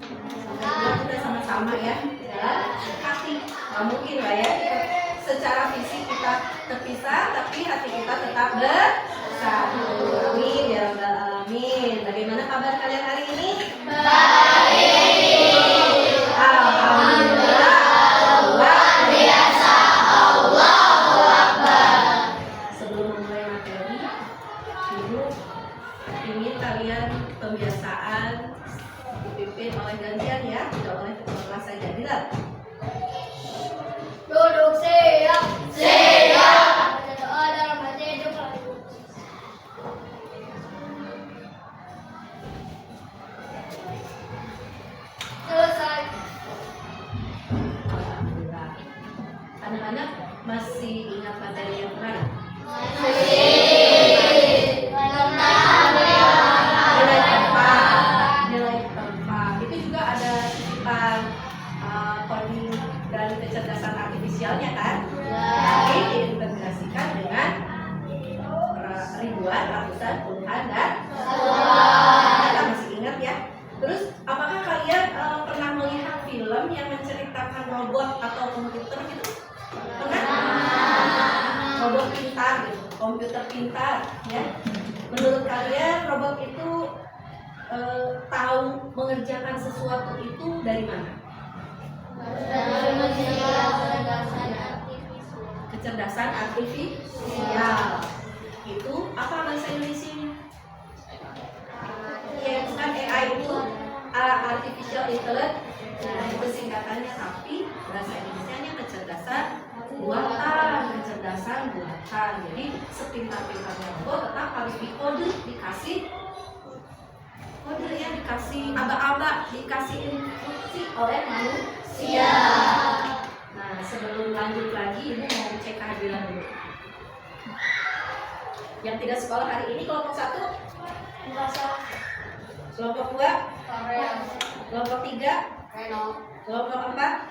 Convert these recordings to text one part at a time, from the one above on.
Kita sama-sama ya dalam hati. Nggak mungkin lah ya secara fisik kita terpisah, tapi hati kita tetap bersatu. Amin ya rabbal alamin. Bagaimana kabar kalian hari ini? Baik. Alhamdulillah. Luar biasa. Allahu Akbar. Sebelum memulai materi, Ibu ingin kalian pembiasaan dipimpin oleh gantian ya, tidak oleh ketua kelas saja. Bila Duduk siap. Siap. Baca doa dalam hati hidup. Selesai. Alhamdulillah. Anak-anak masih ingat materi yang kemarin? Nilai tempat. Itu juga ada titipan coding dan kecerdasan artifisialnya kan? Tapi diintegrasikan dengan ribuan, ratusan, puluhan, dan kita masih ingat ya. Terus apakah kalian pernah melihat film yang menceritakan robot atau komputer gitu? Pernah? Robot pintar gitu, komputer pintar ya. Menurut kalian robot itu tahu mengerjakan sesuatu itu dari mana? Kecerdasan artifisial. Itu apa bahasa Indonesia? Ya, bukan AI itu artificial intelligence. Nah, itu singkatannya, tapi bahasa Indonesianya kecerdasan buatan. Jadi sepintar-pintarnya robot tetap harus dikode, dikasih kode ya, dikasih aba-aba, dikasih instruksi oleh manusia. Nah, sebelum lanjut lagi, Ibu mau cek kehadiran dulu. Yang tidak sekolah hari ini kelompok 1, kelompok 2, kelompok 3, kelompok 4,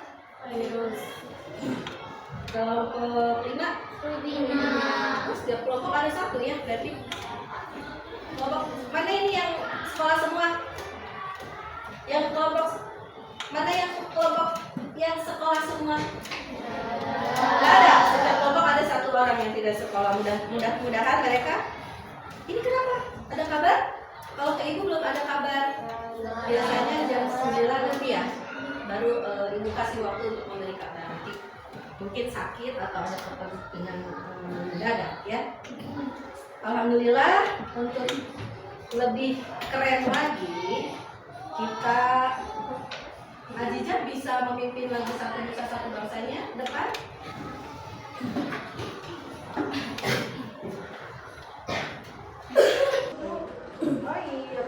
kelompok 5. Setiap kelompok ada 1 ya, berarti kelompok mana ini yang sekolah semua? Yang kelompok mana yang kelompok yang sekolah semua? Nggak ada. Setiap kelompok ada 1 orang yang tidak sekolah. Mudah-mudahan mereka. Ini kenapa? Ada kabar? Kalau ke Ibu belum ada kabar. Biasanya jam 9 nanti ya. Baru Ibu kasih waktu untuk memberi kabar. Nanti mungkin sakit atau ada kepentingan mendadak ya. Alhamdulillah, untuk lebih keren lagi, kita Azizah bisa memimpin lagu Satu Nusa Satu Bangsanya depan. Oh iya.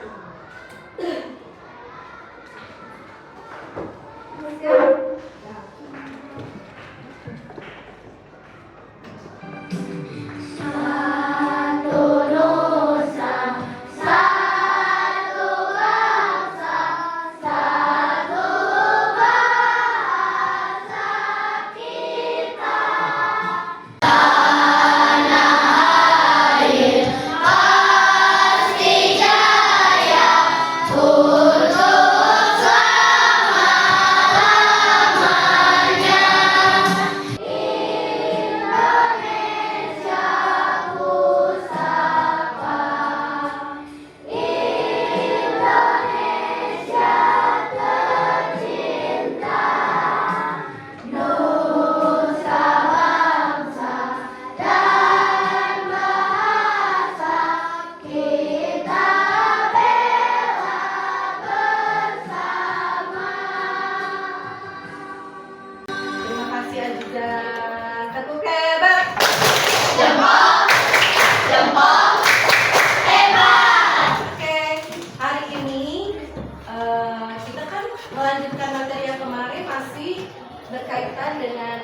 berkaitan dengan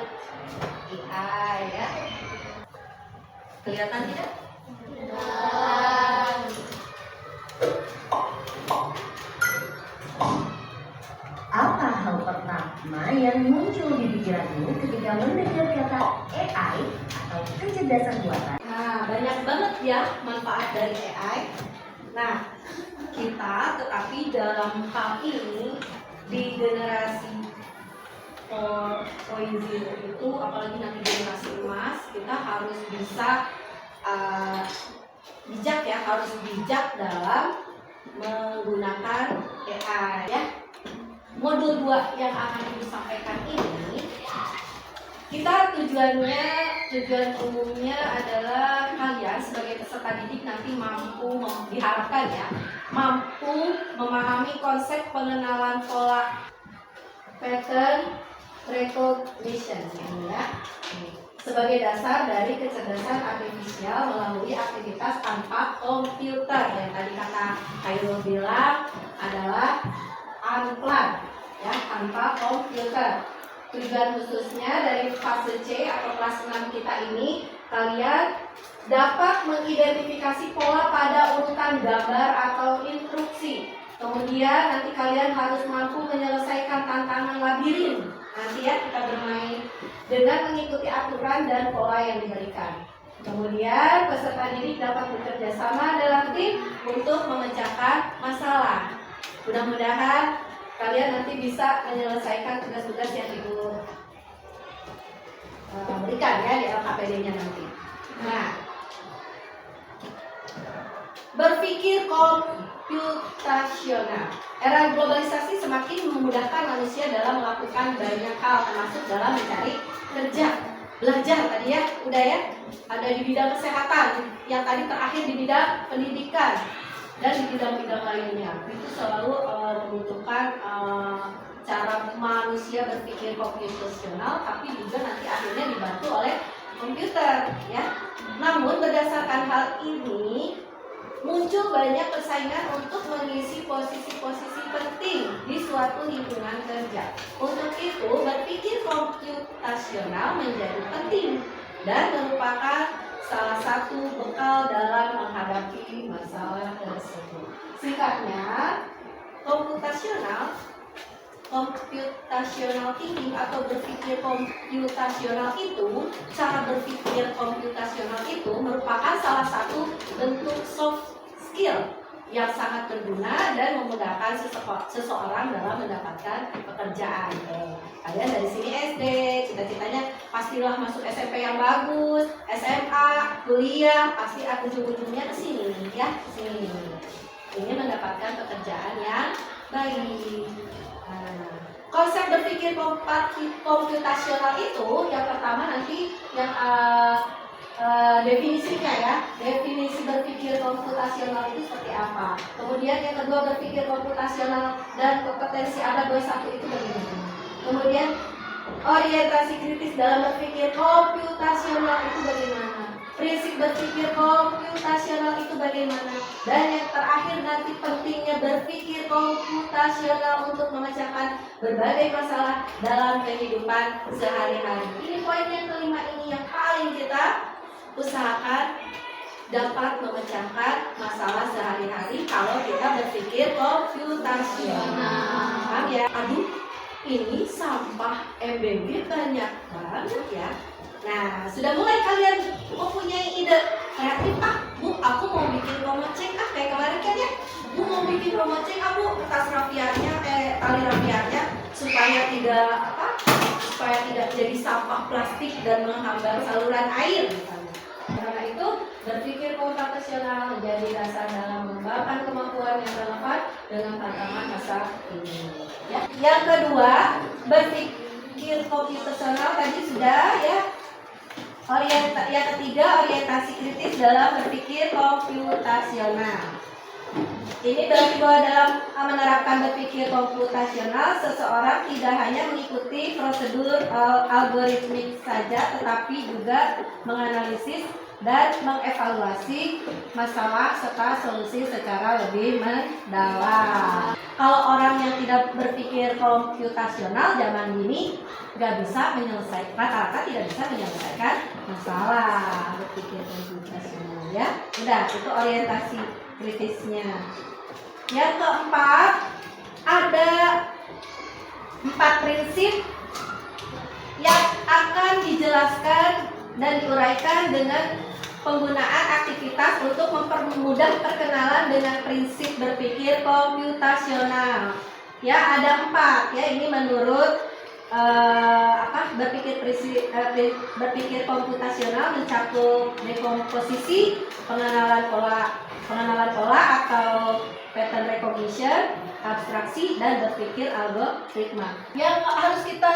AI ya. Kelihatan tidak? Apa hal pertama yang muncul di pikiranmu ketika mendengar kata AI atau kecerdasan buatan? Nah, banyak banget ya manfaat dari AI. Nah, kita tetapi dalam hal ini generasi 4.0 itu, apalagi nanti generasi emas, kita harus bisa bijak ya, harus bijak dalam menggunakan AI ya. Modul 2 yang akan Ibu sampaikan ini, kita tujuan umumnya adalah kalian sebagai peserta didik nanti diharapkan ya, mampu memahami konsep pengenalan pola pattern recognition ya, sebagai dasar dari kecerdasan artifisial melalui aktivitas tanpa komputer yang tadi kata Khairul bilang adalah unplugged ya, tanpa komputer. Tujuan khususnya dari fase C atau kelas 6 kita ini, kalian dapat mengidentifikasi pola pada urutan gambar atau instruksi. Kemudian nanti kalian harus mampu menyelesaikan tantangan labirin. Nanti ya kita bermain dengan mengikuti aturan dan pola yang diberikan. Kemudian peserta didik dapat bekerja sama dalam tim untuk memecahkan masalah. Mudah-mudahan kalian nanti bisa menyelesaikan tugas-tugas yang Ibu berikan ya di LKPD-nya nanti. Nah, berpikir komputasional. Era globalisasi semakin memudahkan manusia dalam melakukan banyak hal, termasuk dalam mencari kerja. Belajar tadi ya, udah ya. Ada di bidang kesehatan, yang tadi terakhir di bidang pendidikan, dan di bidang-bidang lainnya. Itu selalu membutuhkan cara manusia berpikir komputasional, tapi juga nanti akhirnya dibantu oleh komputer ya. Namun berdasarkan hal ini muncul banyak persaingan untuk mengisi posisi-posisi penting di suatu lingkungan kerja. Untuk itu berpikir komputasional menjadi penting dan merupakan salah satu bekal dalam menghadapi masalah tersebut. Singkatnya, computational thinking atau berpikir komputasional itu, cara berpikir komputasional itu merupakan salah satu bentuk soft skill yang sangat berguna dan memudahkan seseorang dalam mendapatkan pekerjaan. Kalian dari sini SD, cita-citanya pastilah masuk SMP yang bagus, SMA, kuliah, pasti ujung-ujungnya ke sini ya, ke sini. Ingin mendapatkan pekerjaan yang baik. Konsep berpikir komputasional itu yang pertama nanti yang definisinya ya, definisi berpikir komputasional itu seperti apa. Kemudian yang kedua berpikir komputasional dan kompetensi ABAD 21 itu bagaimana. Kemudian orientasi kritis dalam berpikir komputasional itu bagaimana. Prinsip berpikir komputasional itu bagaimana. Dan yang terakhir nanti pentingnya berpikir komputasional untuk memecahkan berbagai masalah dalam kehidupan sehari-hari. Ini poin yang kelima ini yang paling kita usahakan dapat memecahkan masalah sehari-hari kalau kita berpikir komputasional. Paham ya? Aduh, ini sampah MBB banyak banget ya. Nah, sudah mulai kalian mempunyai ide kreatif, Bu, aku mau bikin romoceng kayak kemarin kan ya. Bu mau bikin romoceng, Bu, kertas rafianya, tali rafianya supaya tidak jadi sampah plastik dan menghambat saluran air misalnya. Karena itu berpikir komputasional menjadi dasar dalam mengembangkan kemampuan yang relevan dengan tantangan masa ini. Ya. Yang kedua, berpikir komputasional tadi sudah ya. Yang ketiga, orientasi kritis dalam berpikir komputasional. Ini berarti bahwa dalam menerapkan berpikir komputasional, seseorang tidak hanya mengikuti prosedur algoritmik saja, tetapi juga menganalisis dan mengevaluasi masalah serta solusi secara lebih mendalam. Kalau orang yang tidak berpikir komputasional zaman ini nggak bisa menyelesaikan, rata-rata tidak bisa menyelesaikan masalah berpikir komputasional ya. Udah, itu orientasi kritisnya. Yang keempat, ada 4 prinsip yang akan dijelaskan dan diuraikan dengan penggunaan aktivitas untuk mempermudah perkenalan dengan prinsip berpikir komputasional. Ya, ada 4 ya. Ini menurut berpikir komputasional, mencakup dekomposisi, pengenalan pola atau pattern recognition, abstraksi, dan berpikir algoritma. Yang harus kita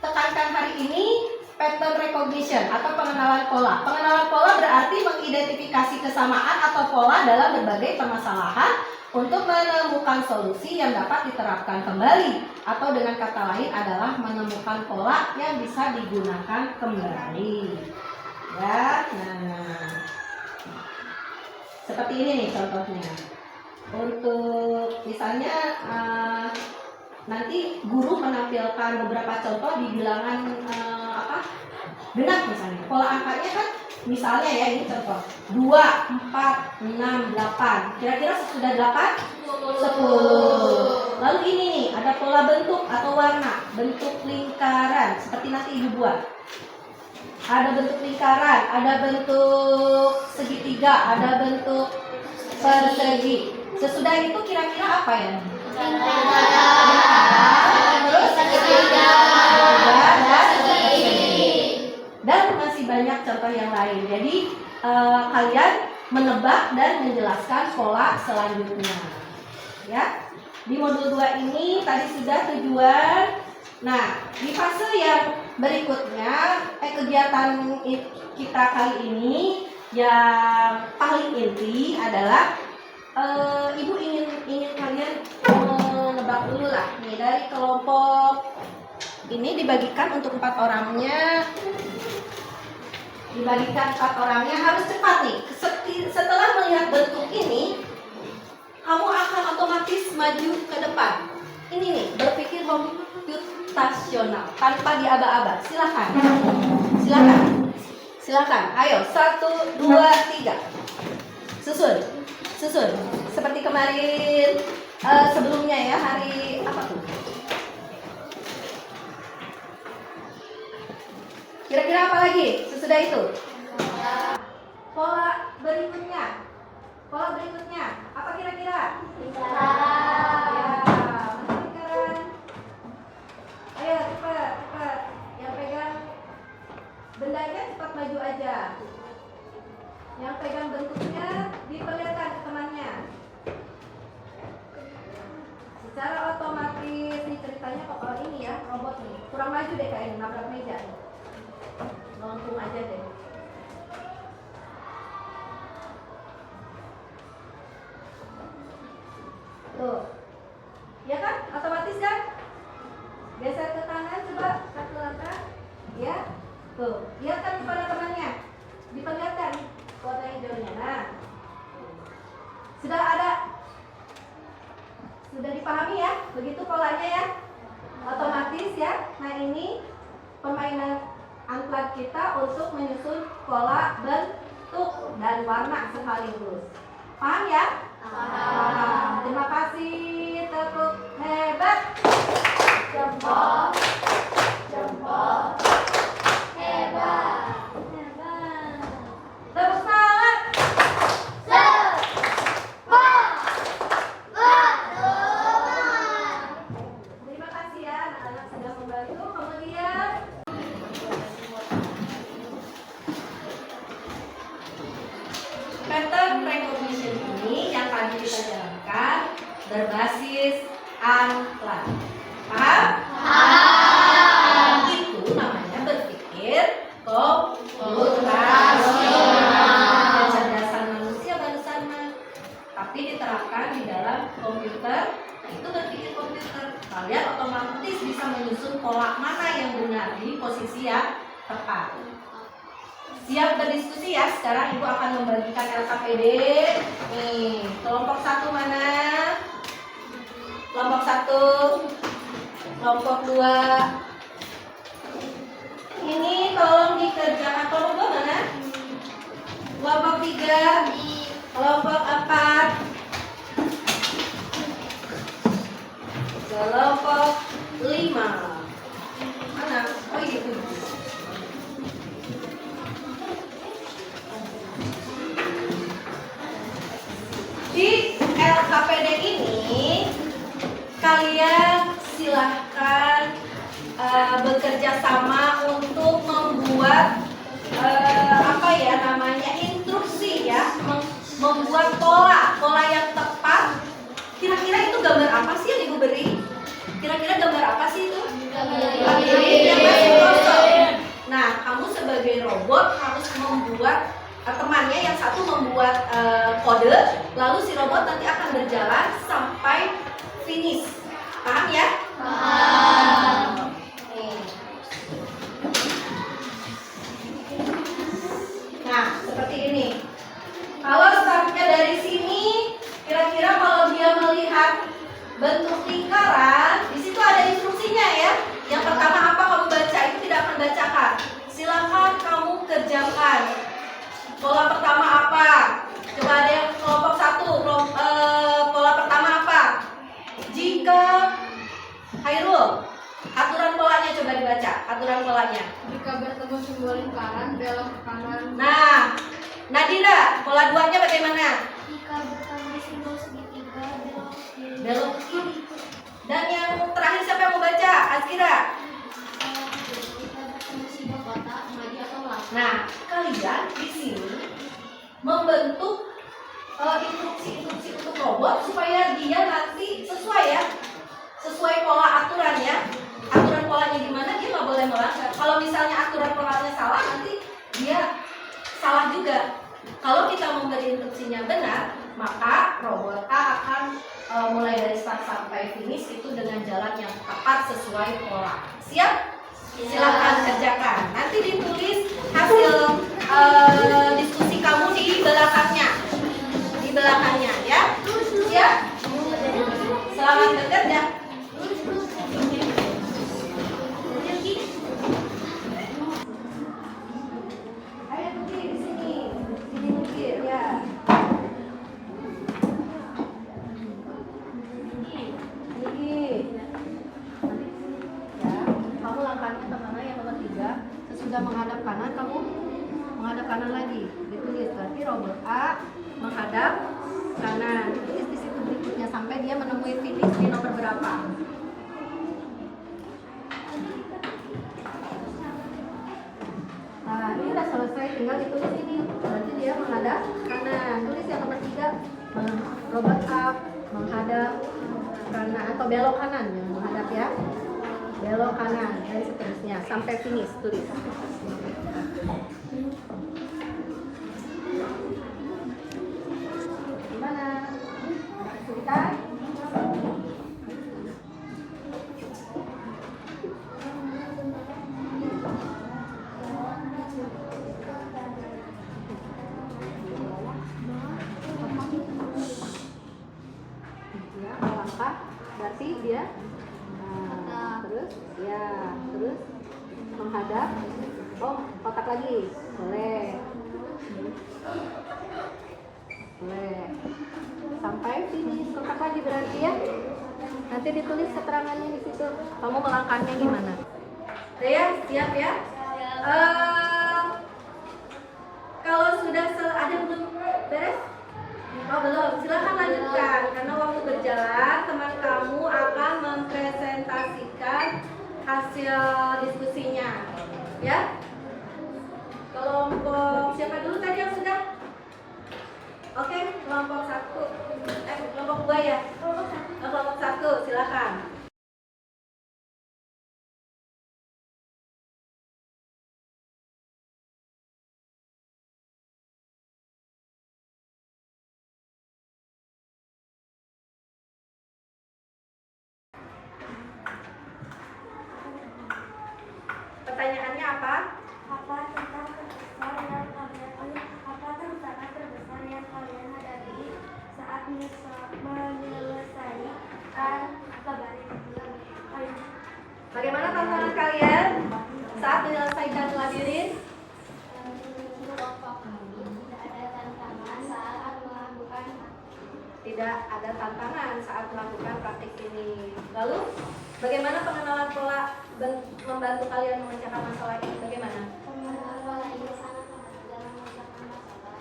tekankan hari ini pattern recognition atau pengenalan pola. Pengenalan pola berarti mengidentifikasi kesamaan atau pola dalam berbagai permasalahan untuk menemukan solusi yang dapat diterapkan kembali, atau dengan kata lain adalah menemukan pola yang bisa digunakan kembali. Ya, nah seperti ini nih contohnya. Untuk misalnya nanti guru menampilkan beberapa contoh di bilangan genap misalnya. Pola angkanya kan misalnya ya, ini contoh 2, 4, 6, 8. Kira-kira sesudah 8? 10. Lalu ini nih, ada pola bentuk atau warna. Bentuk lingkaran, seperti nanti ibu buat. Ada bentuk lingkaran, ada bentuk segitiga, ada bentuk persegi. Sesudah itu kira-kira apa ya? Terus segitiga, dan masih banyak contoh yang lain. Jadi kalian menebak dan menjelaskan pola selanjutnya. Ya, di modul 2 ini tadi sudah tujuan. Nah, di fase yang berikutnya kegiatan kita kali ini yang paling inti adalah ibu ingin kalian menebak dulu lah. Nih, dari kelompok ini dibagikan untuk 4 orangnya. Harus cepat nih. Setelah melihat bentuk ini, kamu akan otomatis maju ke depan. Ini nih, berpikir komputasional tanpa diaba-aba. Silakan. Ayo, 1, 2, 3. Susun. Seperti kemarin sebelumnya ya, hari apa tuh? Kira-kira apa lagi sesudah itu? Pola berikutnya apa kira-kira? Ya, mana lingkaran? Ayo cepat. Yang pegang bendanya cepat maju aja. Yang pegang bentuknya diperlihatkan ke temannya. Secara otomatis nih ceritanya kok ini ya, robot nih. Kurang maju deh kayaknya, nabrak meja. Langsung aja deh. Tuh. Ya kan? Otomatis kan? Geser ke kanan coba satu langkah. Ya. Tuh. Lihatkan kepada temannya. Diperlihatkan warna hijaunya. Nah. Sudah dipahami ya? Begitu polanya ya? Otomatis ya. Nah, ini permainan angkat kita untuk menyusun pola, bentuk, dan warna sekaligus. Paham ya? Paham. Terima kasih. Tepuk hebat. Jempol. Hebat. Tepuk tangan. Terima kasih ya, anak-anak sudah membantu. Kemudian pattern recognition ini yang tadi kita jalankan berbasis angka. Paham? Itu namanya berpikir komputasional. Kecerdasan manusia baru sama, tapi diterapkan di dalam komputer, itu berpikir komputer. Kalian otomatis bisa menyusun pola mana yang benar di posisi yang tepat. Siap berdiskusi ya? Sekarang ibu akan membagikan LKPD. Nih, kelompok 1 mana? Kelompok 1, kelompok 2. Ini tolong dikerjakan. Kelompok 2 mana? Kelompok 3, kelompok 4, kelompok 5. Mana? Oh itu. Di LKPD ini kalian silahkan bekerja sama untuk membuat instruksi ya, membuat pola yang tepat. Kira-kira itu gambar apa sih yang Ibu beri? Kira-kira gambar apa sih itu? Yang masih kosong. Nah, kamu sebagai robot harus membuat temannya yang satu membuat kode, lalu si robot nanti akan berjalan sampai finish. Paham ya? Paham. Nah, seperti ini. Kalau startnya dari sini, kira-kira kalau dia melihat bentuk lingkaran, di situ ada instruksinya ya. Yang pertama apa kamu baca, itu tidak akan bacakan. Silakan kamu kerjakan. Pola pertama apa? Coba ada yang kelompok 1. Pola pertama apa? Jika Hairul, aturan polanya coba dibaca. Aturan polanya. Jika bertemu simbol lingkaran, belok ke kanan. Nah, Nadira, pola 2-nya bagaimana? Jika bertemu simbol segitiga, belok kiri. Belok kiri. Dan yang terakhir siapa yang mau baca? Azkira. Jika bertemu simbol kotak, maju atau melangkah. Nah, kalian di sini membentuk instruksi-instruksi untuk robot supaya dia nanti sesuai ya, sesuai pola aturannya. Aturan polanya gimana, dia nggak boleh melanggar. Kalau misalnya aturan polanya salah, nanti dia salah juga. Kalau kita memberi instruksinya benar, maka robot A akan mulai dari start sampai finish itu dengan jalan yang tepat sesuai pola. Siap? Silakan kerjakan. Nanti ditulis hasil diskusi kamu di belakangnya. Di belakangnya ya. Siap? Selamat bekerja. Ayo Tuki di sini. Sini Tuki ya. Ini. Ya, kamu langkahnya kemana yang nomor 3. Sesudah menghadap kanan, kamu menghadap kanan lagi. Ditulis berarti robot A menghadap kanan. Ditulis di situ berikutnya sampai dia menemui finish di nomor berapa. Nah, ini udah selesai, tinggal ditulis ini. Berarti dia menghadap kanan. Tulis yang nomor 3, robot A menghadap kanan atau belok kanan, yang menghadap ya. Belok kanan dan seterusnya sampai finish, tulis. Gimana? Kesulitan? Ya, melangkah berarti dia terus menghadap. Oh, kotak lagi. Boleh. Sampai finish kotak lagi berarti ya. Nanti ditulis keterangannya di situ. Kamu melangkahnya gimana? Udah ya, siap ya? Kalau sudah ada belum beres? Oh belum, silahkan lanjutkan. Karena waktu berjalan, teman kamu akan mempresentasikan hasil diskusinya. Ya? Kelompok siapa dulu tadi yang sudah? Oke, kelompok 1. Kelompok 2 ya? Kelompok 1, silakan. Pertanyaannya apa? Apa tantangan terbesar yang kalian hadapi saat menyelesaikan labirin? Bagaimana tantangan kalian saat menyelesaikan labirin? Tidak ada tantangan saat melakukan praktik ini. Lalu, bagaimana pengenalan pola membantu kalian memecahkan masalah ini? Bagaimana? Pengenalan pola ini sangat membantu dalam memecahkan masalah.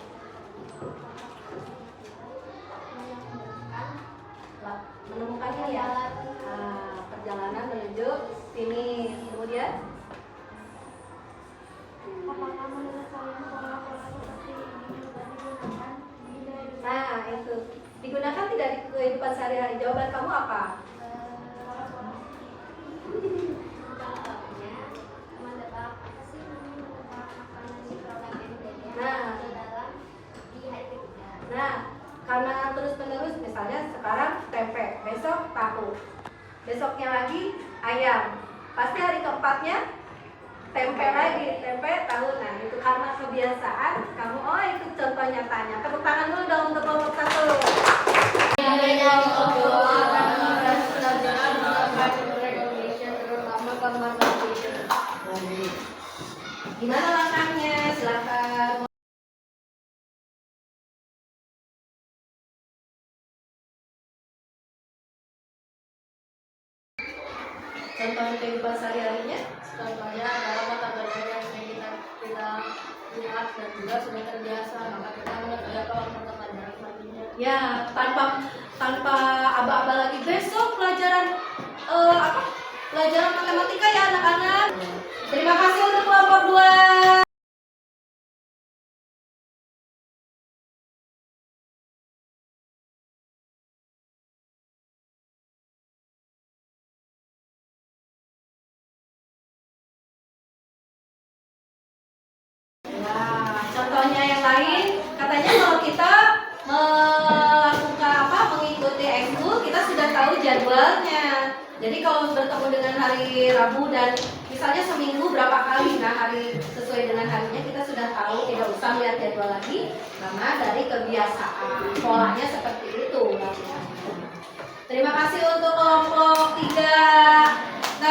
Menemukan ini ya. Yuk, sini. Kemudian Apakah menurut kalian pola-pola seperti ini juga digunakan di kehidupan? nah, itu digunakan tidak di kehidupan sehari-hari. Jawaban kamu apa? Contohnya, menebak apa sih namanya menebak makanan si produk yang Nah. ke dalam di hari ketiga. Nah, karena terus-menerus, misalnya sekarang tempe, besok tahu, besoknya lagi ayam, pasti hari keempatnya tempe lagi, tempe tahu. Nah, itu karena kebiasaan kamu. Oh, itu contoh nyatanya. Tepuk tangan dulu dong untuk kelompok 1. Gimana langkahnya? Silakan. Contoh kehidupan sehari-harinya. Contohnya dalam mata belajar yang sering kita lihat dan juga sudah terbiasa, maka kita mengetahui apa mata pelajaran selanjutnya. Ya, tanpa aba-aba lagi. Besok pelajaran apa? Pelajaran matematika ya anak-anak. Terima kasih untuk kelompok 2. Nah, contohnya yang lain, katanya kalau kita melakukan apa, mengikuti ekskul, kita sudah tahu jadwalnya. Jadi kalau bertemu dengan hari Rabu dan misalnya seminggu berapa kali, nah hari sesuai dengan harinya kita sudah tahu, tidak usah lihat jadwal lagi karena dari kebiasaan polanya seperti itu. Terima kasih untuk kelompok 3.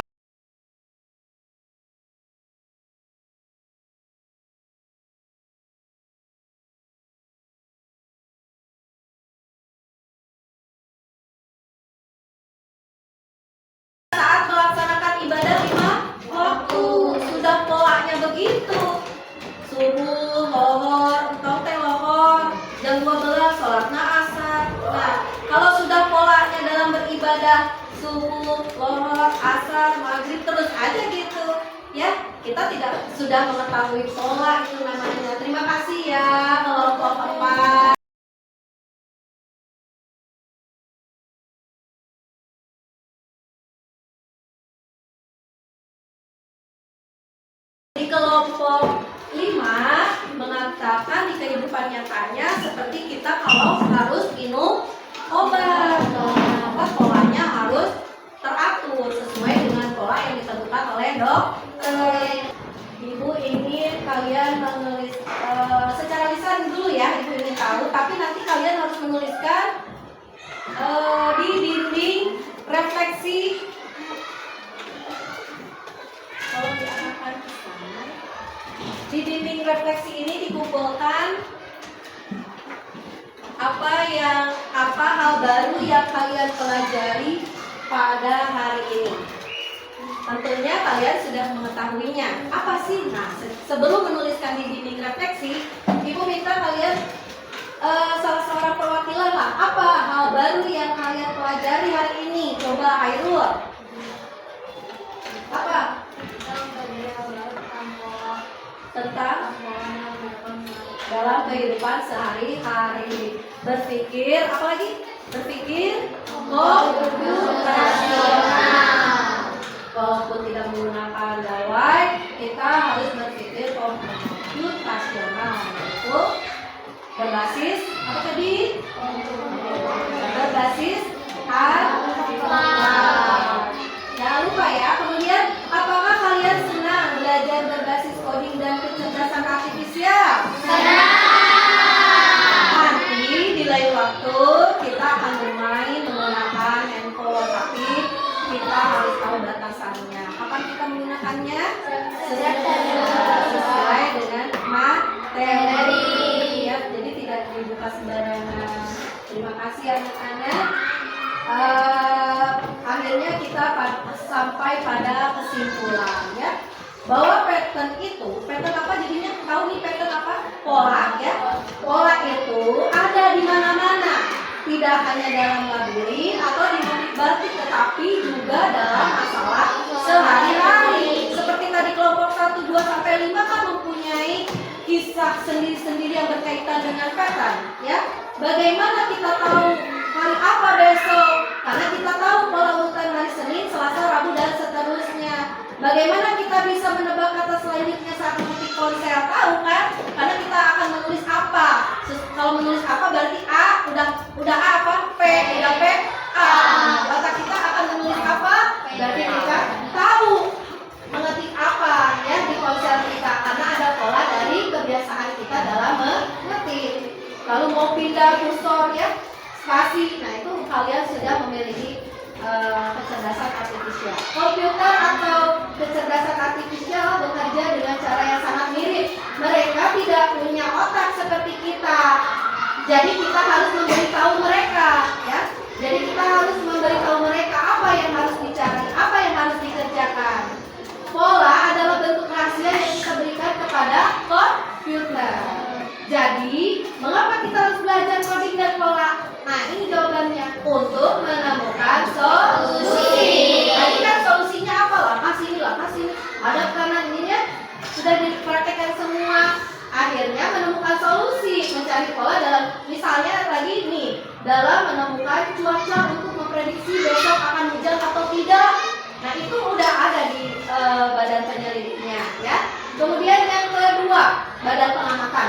Saat melaksanakan ibadah 5 waktu, sudah polanya begitu. Subuh, lohor, engkau teh lohor, jam 12 sholatna asar. Nah, kalau sudah polanya dalam beribadah subuh, lohor, asar, maghrib terus aja gitu, ya kita tidak sudah mengetahui pola itu namanya. Terima kasih ya kelompok 4. Di kelompok 5 mengatakan di kehidupan nyatanya seperti kita kalau harus minum obat, maka polanya harus teratur sesuai dengan pola yang ditentukan oleh dokter. Ibu ingin kalian menulis secara lisan dulu ya, ibu ingin tahu, tapi nanti kalian harus menuliskan di dinding refleksi. Kalau diarahkan ke sana, di dinding refleksi ini dikumpulkan apa hal baru yang kalian pelajari pada hari ini. Tentunya kalian sudah mengetahuinya. Apa sih? Nah, sebelum menuliskan di dinding refleksi, ibu minta kalian salah seorang perwakilan lah. Apa hal baru yang kalian pelajari hari ini? Coba Hairul. Apa? Tentang dalam kehidupan sehari-hari, berpikir, apalagi berpikir komputasional. Walaupun tidak menggunakan gawai, kita harus berpikir komputasional, yaitu berbasis apa tadi? Berbasis hardware. Jangan lupa ya. Kemudian, apakah kalian senang belajar berbasis coding dan kecerdasan artifisial? Senang. Nanti di lain waktu kita akan bermain menggunakan handphone, tapi kita harus tahu batasannya. Kapan kita menggunakannya? Sesuai dengan materi. Ya, jadi tidak dibuka sembarangan. Terima kasih anak-anak. Akhirnya kita sampai pada kesimpulan ya, bahwa pattern itu, pattern apa jadinya? Tahu nih pattern apa? Pola ya. Pola itu ada di mana-mana, tidak hanya dalam labirin atau di motif batik, tetapi juga dalam masalah Bagaimana kita tahu hari apa besok? Karena kita tahu pola urutan hari Senin, Selasa, Rabu, dan seterusnya. Bagaimana kita bisa menebak kata selanjutnya saat mengetik ponsel? Tahu kan? Karena kita akan menulis apa. Kalau menulis apa berarti A, udah A apa? P, udah P, A. Otak kita akan menulis apa? Berarti kita tahu mengetik apa ya di ponsel kita, karena ada pola dari kebiasaan kita dalam mengetik. Lalu mau pindah kursor ya, spasi, nah itu kalian sudah memiliki kecerdasan artifisial. Komputer atau kecerdasan artifisial bekerja dengan cara yang sangat mirip. Mereka tidak punya otak seperti kita. Jadi kita harus memberitahu mereka, ya. Jadi kita harus memberitahu mereka apa yang harus dicari, apa yang harus dikerjakan. Pola adalah bentuk rahasia yang kita berikan kepada komputer. Jadi, mengapa kita harus belajar coding dan pola? Nah, ini jawabannya. Untuk menemukan solusi. Tadi kan solusinya apa? Langkah sini. Ada kanan ini ya. Sudah dipraktekkan semua. Akhirnya menemukan solusi. Mencari pola dalam, misalnya lagi nih, dalam menemukan cuaca untuk memprediksi besok akan hujan atau tidak. Nah, itu udah ada di badan penyelidiknya ya. Kemudian yang kedua, badan pengamatan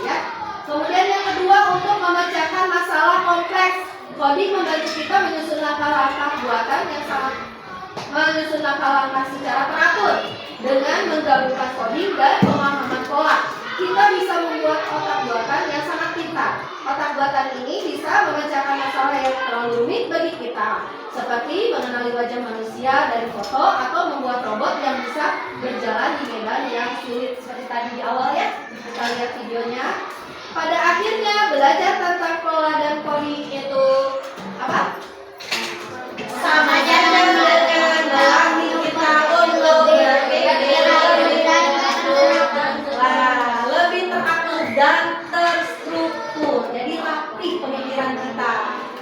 ya. Kemudian yang kedua, untuk memecahkan masalah kompleks. Coding membantu kita menyusun langkah-langkah buatan yang sangat menyusun langkah-langkah secara teratur dengan menggabungkan coding dan pemahaman pola. Kita bisa membuat otak buatan yang sangat pintar. Otak buatan ini bisa memecahkan masalah yang terlalu rumit bagi kita, seperti mengenali wajah manusia dari foto atau membuat robot yang bisa berjalan di medan yang sulit seperti tadi di awal ya. Kita lihat videonya. Pada akhirnya belajar tentang pola dan coding itu apa? Sama aja dengan belajar melatih kita untuk lebih teratur dan terstruktur. Jadi latih pemikiran kita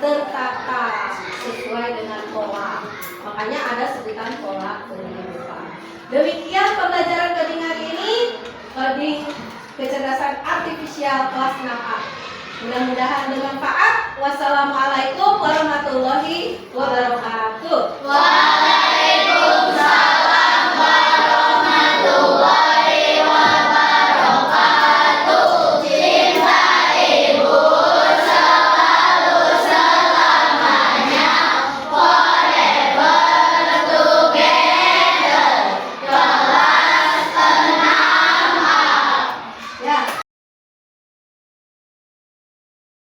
tertata sesuai dengan pola. Makanya ada sebutan pola kehidupan. Demikian pembelajaran coding hari ini, coding kecerdasan artifisial kelas 6A. Mudah-mudahan bermanfaat. Wassalamualaikum warahmatullahi wabarakatuh.